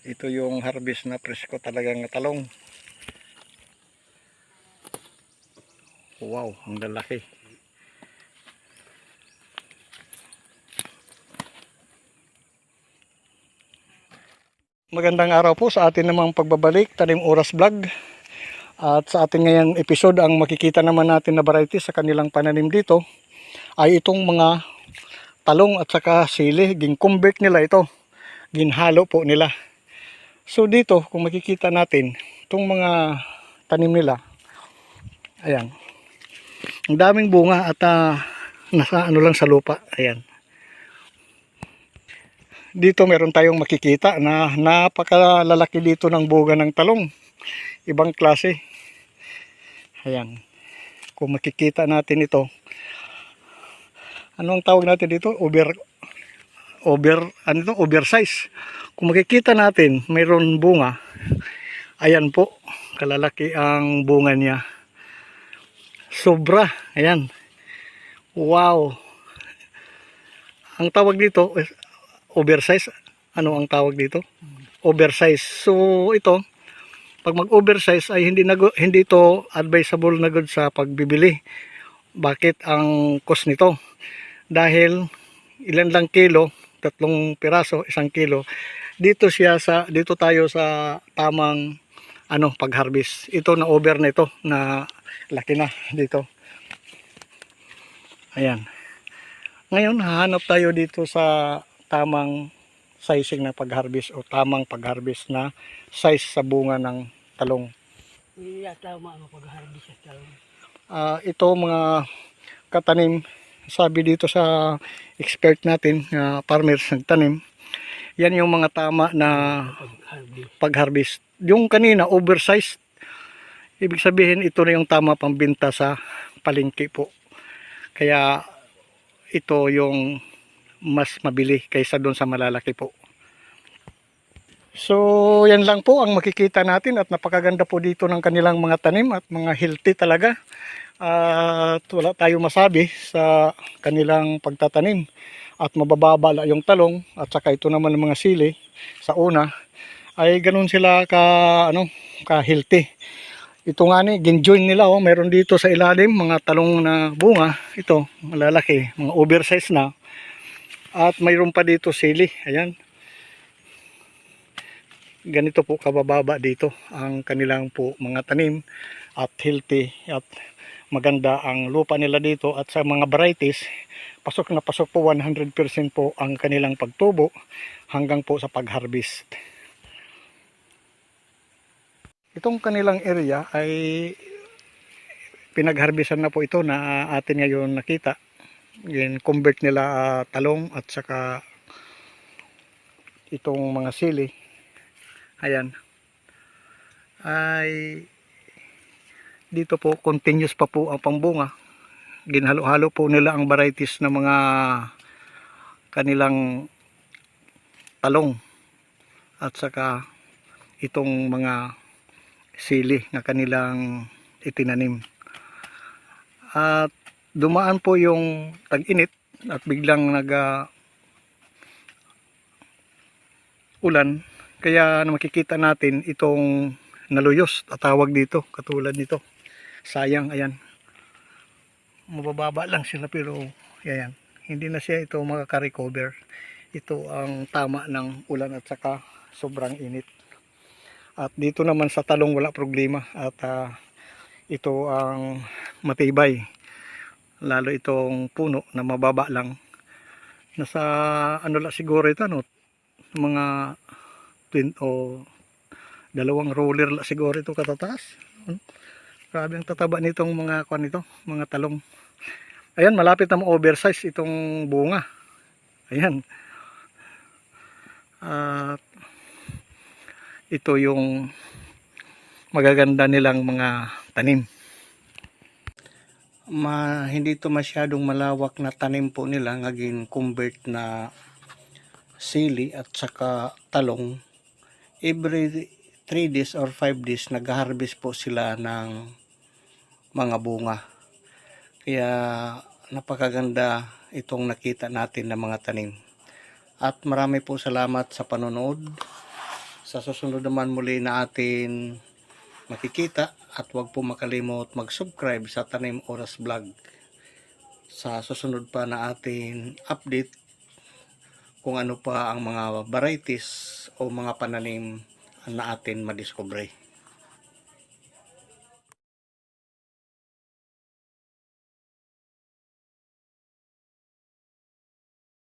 Ito yung harvest na presko talagang talong. Wow, ang lalaki. Magandang araw po sa atin namang pagbabalik, Tanim Oras Vlog. At sa ating ngayong episode, ang makikita naman natin na variety sa kanilang pananim dito ay itong mga talong at saka sili. Gin-convert nila ito. Ginhalo po nila. So dito, kung makikita natin, itong mga tanim nila, ayan. Ang daming bunga at nasa ano lang sa lupa. Ayan. Dito meron tayong makikita na napakalalaki dito ng bunga ng talong. Ibang klase. Ayan. Kung makikita natin ito. Anong tawag natin dito? Oversize. Kung makikita natin, mayroon bunga. Ayan po. Kalalaki ang bunga niya. Sobra. Ayan. Wow. Ang tawag dito oversize. Ano ang tawag dito? Oversize. So ito, pag mag-oversize ay hindi ito advisable na good sa pagbibili. Bakit ang cost nito? Dahil ilan lang kilo, 3 piraso, 1 kilo. Dito tayo sa tamang pag-harvest. Ito na over na ito na laki na dito. Ayan. Ngayon hahanap tayo dito sa tamang sizing na pag-harvest o tamang pag-harvest na size sa bunga ng talong. Hindi tama ang pag-harvest sa talong. Ito mga katanim, sabi dito sa expert natin, farmers nagtanim, yan yung mga tama na pag-harvest. Yung kanina oversized, ibig sabihin ito na yung tama pambenta sa palengke po. Kaya ito yung mas mabili kaysa doon sa malalaki po. So yan lang po ang makikita natin at napakaganda po dito ng kanilang mga tanim at mga healthy talaga. At wala tayong masabi sa kanilang pagtatanim at mabababa yung talong at saka ito naman ng mga sili sa una ay ganun sila ka healthy. Ito nga ni ginjoin nila meron dito sa ilalim mga talong na bunga, ito malalaki, mga oversize na. At mayroon pa dito sili, ayan. Ganito po kabababa dito ang kanilang po mga tanim at healthy at maganda ang lupa nila dito. At sa mga varieties, pasok na pasok po 100% po ang kanilang pagtubo hanggang po sa pag-harvest. Itong kanilang area ay pinag-harvestan na po ito na atin ngayon nakita. Convert nila talong at saka itong mga sili. Ayan. Ay dito po continuous pa po ang pambunga. Ginhalo-halo po nila ang varieties ng mga kanilang talong at saka itong mga sili na kanilang itinanim. At dumaan po yung tag-init at biglang ulan, kaya makikita natin itong naluyos at tawag dito, katulad nito. Sayang, ayan. Mabababa lang sila pero ayan, hindi na siya ito makaka-recover. Ito ang tama ng ulan at saka sobrang init. At dito naman sa talong wala problema at ito ang matibay. Lalo itong puno na mababa lang. Nasa lang siguro ito mga 20 o 2 roller lang siguro ito katataas. Grabe ang tataba nitong mga mga talong. Ayan, malapit na ma-oversize itong bunga. Ayan. At ito yung magaganda nilang mga tanim. Hindi ito masyadong malawak na tanim po nila, ngaging convert na sili at saka talong. Every 3 days or 5 days nag-harvest po sila ng mga bunga. Kaya napakaganda itong nakita natin ng mga tanim. At marami po salamat sa panonood Sa susunod naman muli na atin makikita, at huwag po makalimot mag-subscribe sa Tanim Oras Vlog. Sa susunod pa na atin update kung ano pa ang mga varieties o mga pananim na atin madiscover.